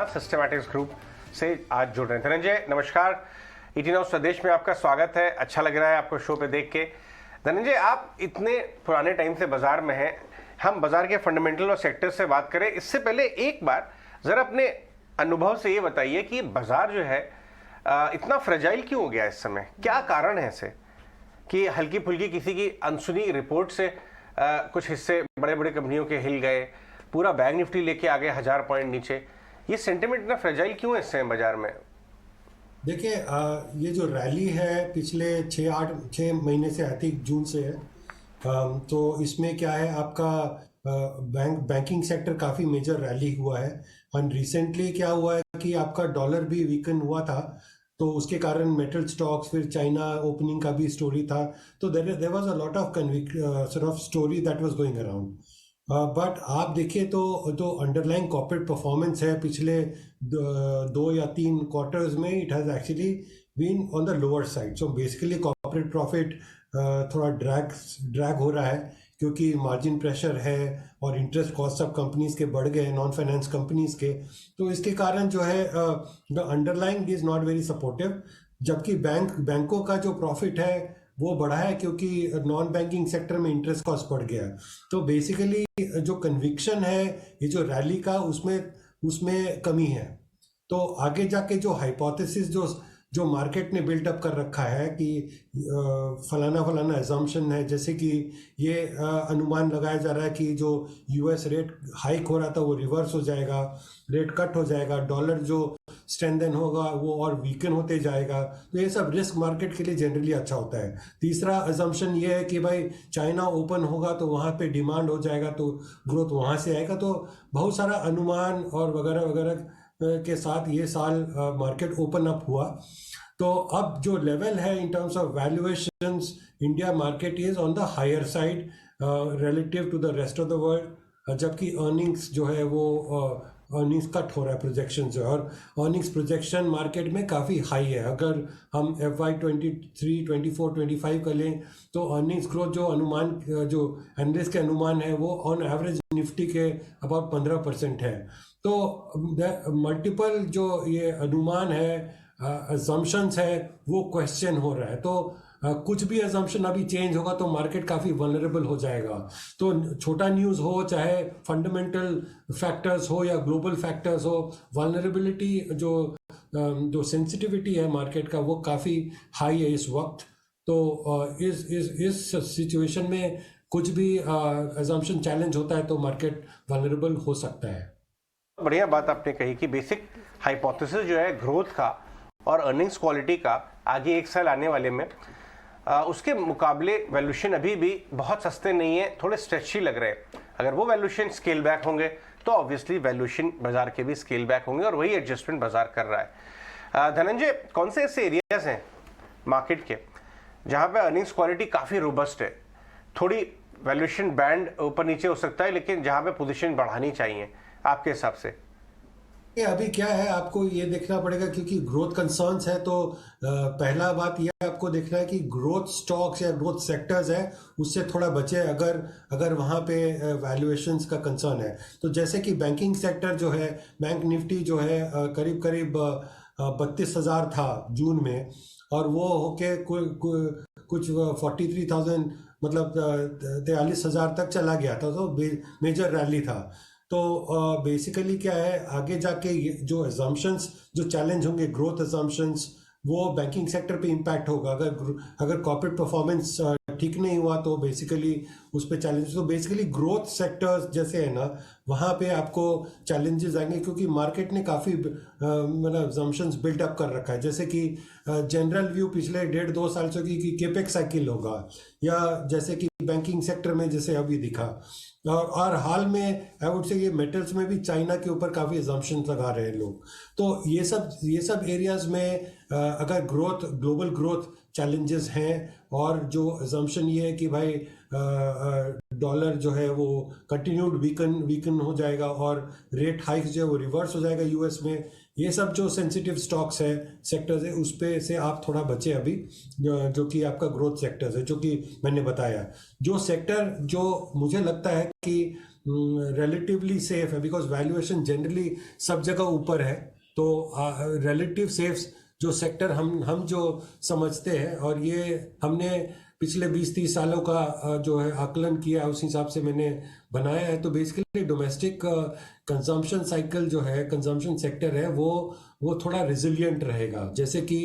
Systematics group से आज जुड़ रहे हैं। धनंजय नमस्कार, 18 स्वदेश में आपका स्वागत है। अच्छा लग रहा है आपको शो पे देख के। धनंजय, आप इतने पुराने टाइम से बाजार में हैं, हम बाजार के फंडामेंटल और सेक्टर से बात करें इससे पहले एक बार जरा अपने अनुभव से ये बताइए कि बाजार जो है इतना फ्रेजाइल क्यों हो गया इस समय? क्या कारण है इसे कि हल्की फुल्की किसी की अनसुनी रिपोर्ट से कुछ हिस्से बड़े बड़े कंपनियों के हिल गए, पूरा बैंक निफ्टी लेके आ गए 1000 पॉइंट नीचे। ये सेंटिमेंट इतना फ्रेजाइल क्यों है इस समय बाजार में? देखिए, ये जो रैली है पिछले 6 महीने से आई थिंक जून से है। तो इसमें क्या है, आपका बैंकिंग सेक्टर काफ़ी मेजर रैली हुआ है। और रिसेंटली क्या हुआ है कि आपका डॉलर भी वीकन हुआ था, तो उसके कारण मेटल स्टॉक्स, फिर चाइना ओपनिंग का भी स्टोरी था। तो there was a lot of sort of story that was going around. But आप देखिए तो जो अंडरलाइंग कॉर्पोरेट परफॉर्मेंस है पिछले 2 या 3 क्वार्टर्स में, it has actually been on the lower side. So basically corporate profit थोड़ा ड्रैग हो रहा है क्योंकि मार्जिन प्रेशर है और इंटरेस्ट कॉस्ट ऑफ कंपनीज के बढ़ गए, नॉन फाइनेंस कंपनीज के। तो इसके कारण जो है the underlying is not very supportive. जबकि बैंकों का जो प्रॉफिट है वो बढ़ा है क्योंकि नॉन बैंकिंग सेक्टर में इंटरेस्ट कॉस्ट बढ़ गया। तो बेसिकली जो कन्विक्शन है ये जो रैली का, उसमें कमी है। तो आगे जाके जो हाइपोथेसिस जो मार्केट ने बिल्डअप कर रखा है कि फलाना फलाना एजम्पशन है, जैसे कि ये अनुमान लगाया जा रहा है कि जो यूएस रेट हाइक हो रहा था वो रिवर्स हो जाएगा, रेट कट हो जाएगा, डॉलर जो स्ट्रेंथन होगा वो और वीकन होते जाएगा। तो ये सब रिस्क मार्केट के लिए जनरली अच्छा होता है। तीसरा अजम्पशन ये है कि भाई चाइना ओपन होगा तो वहाँ पे डिमांड हो जाएगा, तो ग्रोथ वहाँ से आएगा। तो बहुत सारा अनुमान और वगैरह वगैरह के साथ ये साल मार्केट ओपन अप हुआ। तो अब जो लेवल है in terms of valuations, India market is on the higher side relative to the rest of the world. जबकि अर्निंग्स जो है वो अर्निंग्स कट हो रहा है, प्रोजेक्शन जो है, और अर्निंग्स प्रोजेक्शन मार्केट में काफ़ी हाई है। अगर हम FY23, 24, 25 कर लें तो अर्निंग्स ग्रोथ जो अनुमान, जो एनालिस्ट के अनुमान है वो ऑन एवरेज निफ्टी के अबाउट 15% है। तो मल्टीपल जो ये अनुमान है, असम्पशंस है, वो क्वेश्चन हो रहा है। तो कुछ भी असम्पशन अभी चेंज होगा तो मार्केट काफ़ी वनरेबल हो जाएगा। तो छोटा न्यूज़ हो, चाहे फंडामेंटल फैक्टर्स हो या ग्लोबल फैक्टर्स हो, वनरेबिलिटी जो सेंसिटिविटी है मार्केट का वो काफ़ी हाई है इस वक्त। तो इस सिचुएशन में कुछ भी असम्पशन चैलेंज होता है तो मार्केट वनरेबल हो सकता है। बढ़िया बात आपने कही कि बेसिक हाइपोथेसिस जो है ग्रोथ का और अर्निंग्स क्वालिटी का आगे एक साल आने वाले में, उसके मुकाबले वैल्यूएशन अभी भी बहुत सस्ते नहीं है, थोड़े स्ट्रेची लग रहे हैं। अगर वो वैल्यूएशन स्केल बैक होंगे तो ऑब्वियसली वैल्यूएशन बाजार के भी स्केल बैक होंगे और वही एडजस्टमेंट बाजार कर रहा है। धनंजय, कौन से ऐसे एरियाज हैं मार्केट के जहां पे अर्निंग्स क्वालिटी काफ़ी रोबस्ट है, थोड़ी वैल्यूएशन बैंड ऊपर नीचे हो सकता है, लेकिन जहां पे पोजीशन बढ़ानी चाहिए आपके हिसाब से? अभी क्या है, आपको ये देखना पड़ेगा क्योंकि ग्रोथ कंसर्न्स है। तो पहला बात यह आपको देखना है कि ग्रोथ स्टॉक्स या ग्रोथ सेक्टर्स है उससे थोड़ा बचे अगर वहाँ पे वैल्यूएशंस का कंसर्न है। तो जैसे कि बैंकिंग सेक्टर जो है, बैंक निफ्टी जो है करीब करीब 32,000 था जून में, और वो होके कुछ 43,000 मतलब 43,000 तक चला गया था। तो मेजर रैली था। तो बेसिकली क्या है, आगे जाके जो अजम्पशंस जो चैलेंज होंगे, ग्रोथ अजम्पशंस, वो बैंकिंग सेक्टर पे इम्पैक्ट होगा। अगर कॉर्पोरेट परफॉर्मेंस ठीक नहीं हुआ तो बेसिकली उस पर चैलेंज। तो बेसिकली ग्रोथ सेक्टर्स जैसे है ना, वहाँ पे आपको चैलेंजेस आएंगे क्योंकि मार्केट ने काफ़ी मतलब अजम्पशंस बिल्डअप कर रखा है। जैसे कि जनरल व्यू पिछले 1.5-2 साल से कि केपेक्स साइकिल होगा, या जैसे कि बैंकिंग सेक्टर में जैसे अभी दिखा। और हाल में आई वुड से ये मेटल्स में भी चाइना के ऊपर काफ़ी अजम्पशन लगा रहे हैं लोग। तो ये सब एरियाज में अगर ग्लोबल ग्रोथ चैलेंजेस हैं, और जो अजम्पशन ये है कि भाई डॉलर जो है वो कंटिन्यूड वीकन हो जाएगा और रेट हाइक्स जो है वो रिवर्स हो जाएगा यूएस में, ये सब जो सेंसिटिव स्टॉक्स है, सेक्टर्स है, उस पे से आप थोड़ा बचे अभी, जो कि आपका ग्रोथ सेक्टर्स है, जो कि मैंने बताया। जो सेक्टर जो मुझे लगता है कि रिलेटिवली सेफ है, बिकॉज वैल्यूएशन जनरली सब जगह ऊपर है। तो रिलेटिव सेफ जो सेक्टर हम जो समझते हैं, और ये हमने पिछले 20-30 सालों का जो है आकलन किया है, उस हिसाब से मैंने बनाया है। तो बेसिकली डोमेस्टिक कंजम्पशन साइकिल जो है, कंजम्पशन सेक्टर है, वो थोड़ा रिजिलियंट रहेगा। जैसे कि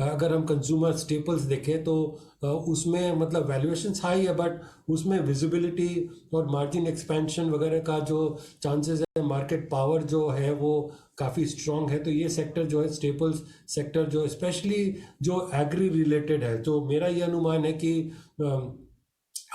अगर हम कंज्यूमर स्टेपल्स देखें तो उसमें मतलब वैल्यूएशंस हाई है, बट उसमें विजिबिलिटी और मार्जिन एक्सपेंशन वगैरह का जो चांसेस है, मार्केट पावर जो है वो काफ़ी स्ट्रांग है। तो ये सेक्टर जो है, स्टेपल्स सेक्टर जो स्पेशली जो एग्री रिलेटेड है, तो मेरा ये अनुमान है कि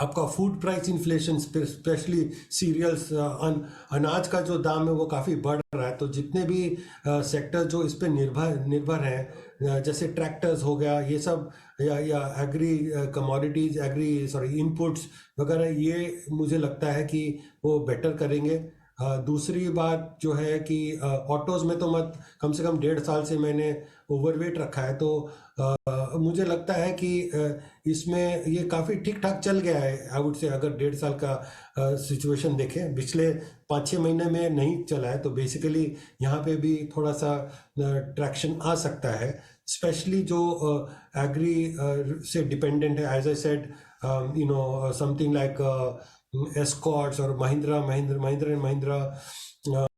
आपका food price inflation, specially cereals, अनाज का जो दाम है वो काफ़ी बढ़ रहा है। तो जितने भी सेक्टर जो इस पे निर्भर हैं, जैसे ट्रैक्टर्स हो गया, ये सब, या एग्री कमोडिटीज, इनपुट्स वगैरह, ये मुझे लगता है कि वो बेटर करेंगे। दूसरी बात जो है कि ऑटोज़ में तो मत, कम से कम 1.5 साल से मैंने ओवरवेट रखा है। तो मुझे लगता है कि इसमें ये काफ़ी ठीक ठाक चल गया है, आई वुड से। अगर 1.5 साल का सिचुएशन देखें, पिछले 5-6 महीने में नहीं चला है, तो बेसिकली यहाँ पे भी थोड़ा सा ट्रैक्शन आ सकता है, स्पेशली जो एग्री से डिपेंडेंट है। As I said, something like Escorts or Mahindra and Mahindra.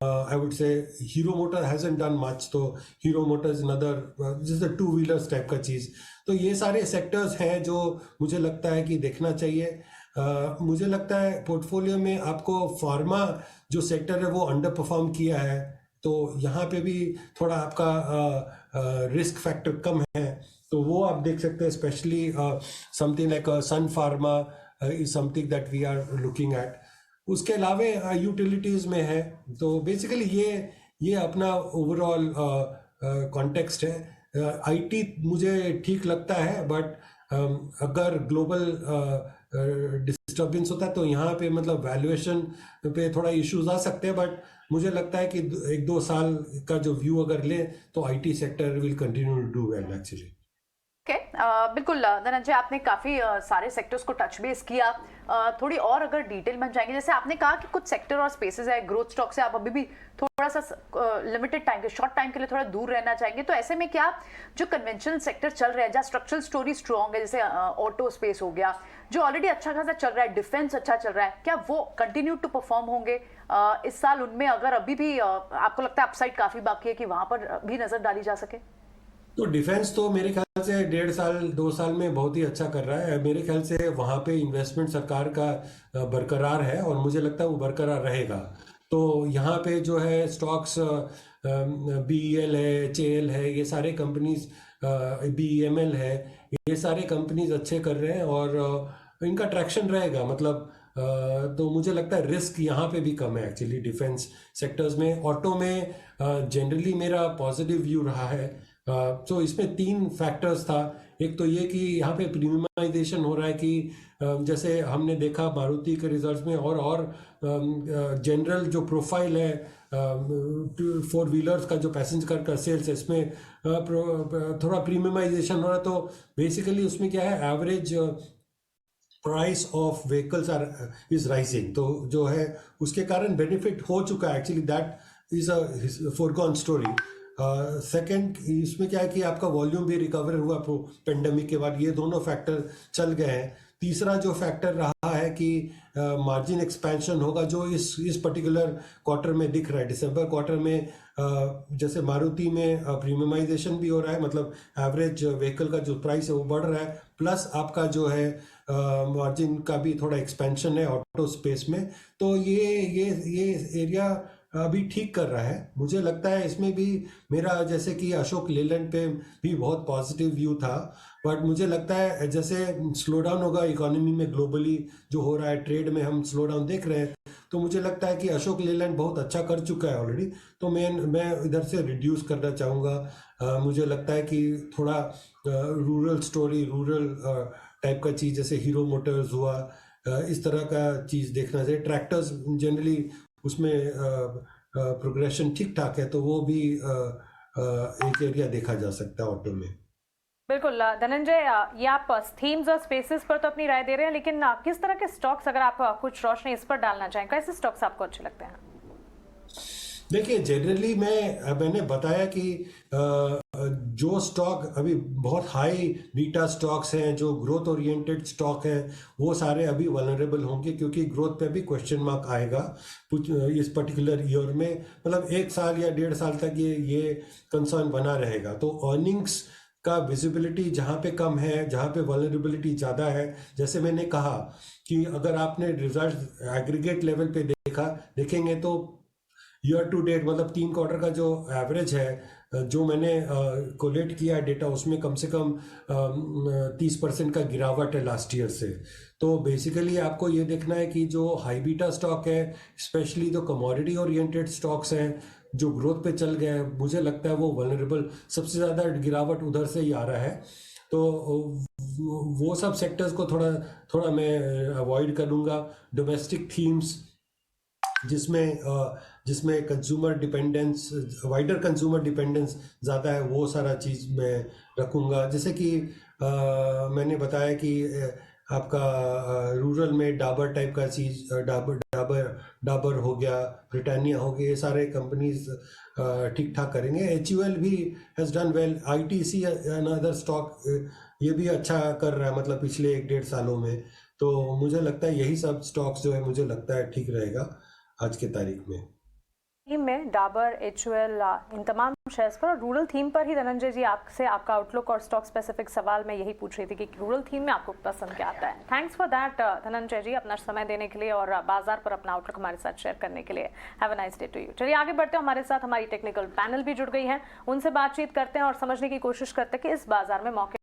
I would say Hero Motor hasn't done much. तो Hero Motor is another, just a two-wheelers type का चीज़। तो ये सारे सेक्टर्स हैं जो मुझे लगता है कि देखना चाहिए। मुझे लगता है पोर्टफोलियो में आपको फार्मा जो सेक्टर है वो अंडर परफॉर्म किया है, तो यहाँ पे भी थोड़ा आपका रिस्क फैक्टर कम है, तो वो आप देख सकते हैं। Specially something like Sun Pharma is something that we are looking at. उसके अलावा यूटिलिटीज़ में है। तो बेसिकली ये अपना ओवरऑल कॉन्टेक्स्ट है। आईटी मुझे ठीक लगता है, बट अगर ग्लोबल डिस्टर्बेंस होता है तो यहाँ पे मतलब वैल्यूएशन पे थोड़ा इश्यूज आ सकते हैं। बट मुझे लगता है कि 1-2 साल का जो व्यू अगर ले तो IT sector will continue to do well actually. बिल्कुल धनंजय, आपने काफ़ी सारे सेक्टर्स को टच बेस किया। थोड़ी और अगर डिटेल में जाएंगे, जैसे आपने कहा कि कुछ सेक्टर और स्पेसेस है ग्रोथ स्टॉक से आप अभी भी थोड़ा सा लिमिटेड टाइम के, शॉर्ट टाइम के लिए थोड़ा दूर रहना चाहेंगे। तो ऐसे में क्या जो कन्वेंशनल सेक्टर चल रहा है, जहाँ स्ट्रक्चरल स्टोरी स्ट्रॉन्ग है, जैसे ऑटो स्पेस हो गया जो ऑलरेडी अच्छा खासा चल रहा है, डिफेंस अच्छा चल रहा है, क्या वो कंटिन्यू टू परफॉर्म होंगे इस साल? उनमें अगर अभी भी आपको लगता है अपसाइड काफ़ी बाकी है कि वहाँ पर भी नज़र डाली जा सके? तो डिफेंस तो मेरे ख्याल से 1.5-2 साल में बहुत ही अच्छा कर रहा है। मेरे ख्याल से वहाँ पे इन्वेस्टमेंट सरकार का बरकरार है, और मुझे लगता है वो बरकरार रहेगा। तो यहाँ पे जो है स्टॉक्स, BEL है, HAL है, ये सारे कंपनीज, BEML है, ये सारे कंपनीज अच्छे कर रहे हैं, और इनका ट्रैक्शन रहेगा। मतलब तो मुझे लगता है रिस्क यहाँ पे भी कम है एक्चुअली डिफेंस सेक्टर्स में। ऑटो में जनरली मेरा पॉजिटिव व्यू रहा है। तो इसमें 3 फैक्टर्स था। एक तो ये कि यहाँ पे प्रीमियमाइजेशन हो रहा है, कि जैसे हमने देखा मारुति के रिजल्ट्स में, और जनरल जो प्रोफाइल है 4 व्हीलर्स का, जो पैसेंजर का सेल्स है, इसमें थोड़ा प्रीमियमाइजेशन हो रहा है। तो बेसिकली उसमें क्या है, average price of vehicles is rising, तो जो है उसके कारण बेनिफिट हो चुका है actually. That is a foregone story. Second, इसमें क्या है कि आपका वॉल्यूम भी रिकवर हुआ पेंडेमिक के बाद, ये दोनों फैक्टर चल गए हैं। तीसरा जो फैक्टर रहा है कि मार्जिन एक्सपेंशन होगा, जो इस पर्टिकुलर क्वार्टर में दिख रहा है। दिसंबर क्वार्टर में जैसे मारुति में प्रीमियमाइजेशन भी हो रहा है, मतलब एवरेज व्हीकल का जो प्राइस है वो बढ़ रहा है, प्लस आपका जो है मार्जिन का भी थोड़ा एक्सपेंशन है ऑटो स्पेस में। तो ये एरिया अभी ठीक कर रहा है। मुझे लगता है इसमें भी मेरा, जैसे कि अशोक लेलैंड पे भी बहुत पॉजिटिव व्यू था, बट मुझे लगता है जैसे स्लो डाउन होगा इकोनॉमी में, ग्लोबली जो हो रहा है ट्रेड में हम स्लो डाउन देख रहे हैं, तो मुझे लगता है कि अशोक लेलैंड बहुत अच्छा कर चुका है ऑलरेडी। तो मैं इधर से रिड्यूस करना चाहूँगा। मुझे लगता है कि थोड़ा रूरल स्टोरी, रूरल टाइप का चीज़, जैसे हीरो मोटर्स हुआ, इस तरह का चीज़ देखना चाहिए। ट्रैक्टर्स जनरली उसमें प्रोग्रेशन ठीक ठाक है, तो वो भी एक एरिया देखा जा सकता है ऑटो में। बिल्कुल धनंजय, ये आप थीम्स और स्पेसेस पर तो अपनी राय दे रहे हैं, लेकिन किस तरह के स्टॉक्स, अगर आप कुछ रोशनी इस पर डालना चाहें, कैसे स्टॉक्स आपको अच्छे लगते हैं? देखिए, जनरली मैंने बताया कि जो स्टॉक अभी बहुत हाई बीटा स्टॉक्स हैं, जो ग्रोथ ओरिएंटेड स्टॉक हैं, वो सारे अभी वल्नरेबल होंगे, क्योंकि ग्रोथ पे भी क्वेश्चन मार्क आएगा कुछ इस पर्टिकुलर ईयर में। मतलब 1 साल या 1.5 साल तक ये कंसर्न बना रहेगा। तो अर्निंग्स का विजिबिलिटी जहाँ पे कम है, जहाँ पे वल्नरेबिलिटी ज़्यादा है, जैसे मैंने कहा कि अगर आपने रिजल्ट एग्रीगेट लेवल पे देखेंगे तो ईयर टू डेट, मतलब 3 क्वार्टर का जो एवरेज है, जो मैंने कोलेट किया डेटा, उसमें कम से कम 30% का गिरावट है लास्ट ईयर से। तो बेसिकली आपको ये देखना है कि जो हाई बीटा स्टॉक है, स्पेशली जो कमोडिटी ओरिएंटेड स्टॉक्स हैं, जो ग्रोथ पे चल गए हैं, मुझे लगता है वो वल्नरेबल, सबसे ज़्यादा गिरावट उधर से ही आ रहा है। तो वो सब सेक्टर्स को थोड़ा मैं अवॉइड करूँगा। डोमेस्टिक थीम्स जिसमें consumer dependence, wider consumer dependence ज़्यादा है, वो सारा चीज़ मैं रखूँगा। जैसे कि मैंने बताया कि आपका रूरल में डाबर टाइप का चीज़, डाबर हो गया, ब्रिटानिया हो गया, ये सारे कंपनीज ठीक ठाक करेंगे। HUL भी has done well. ITC another stock, ये भी अच्छा कर रहा है, मतलब पिछले 1-1.5 सालों में। तो मुझे लगता है यही सब स्टॉक्स जो है, मुझे लगता है ठीक रहेगा आज के तारीख में। थीम में डाबर, HUL, इन तमाम शेयर्स पर, और रूरल थीम पर ही धनंजय जी आपसे आपका आउटलुक और स्टॉक स्पेसिफिक सवाल मैं यही पूछ रही थी कि रूरल थीम में आपको पसंद क्या आता है। थैंक्स फॉर दैट धनंजय जी, अपना समय देने के लिए और बाजार पर अपना आउटलुक हमारे साथ शेयर करने के लिए। Have a nice day to you. चलिए आगे बढ़ते हैं, हमारे साथ हमारी टेक्निकल पैनल भी जुड़ गई है, उनसे बातचीत करते हैं और समझने की कोशिश करते हैं कि इस बाजार में मौके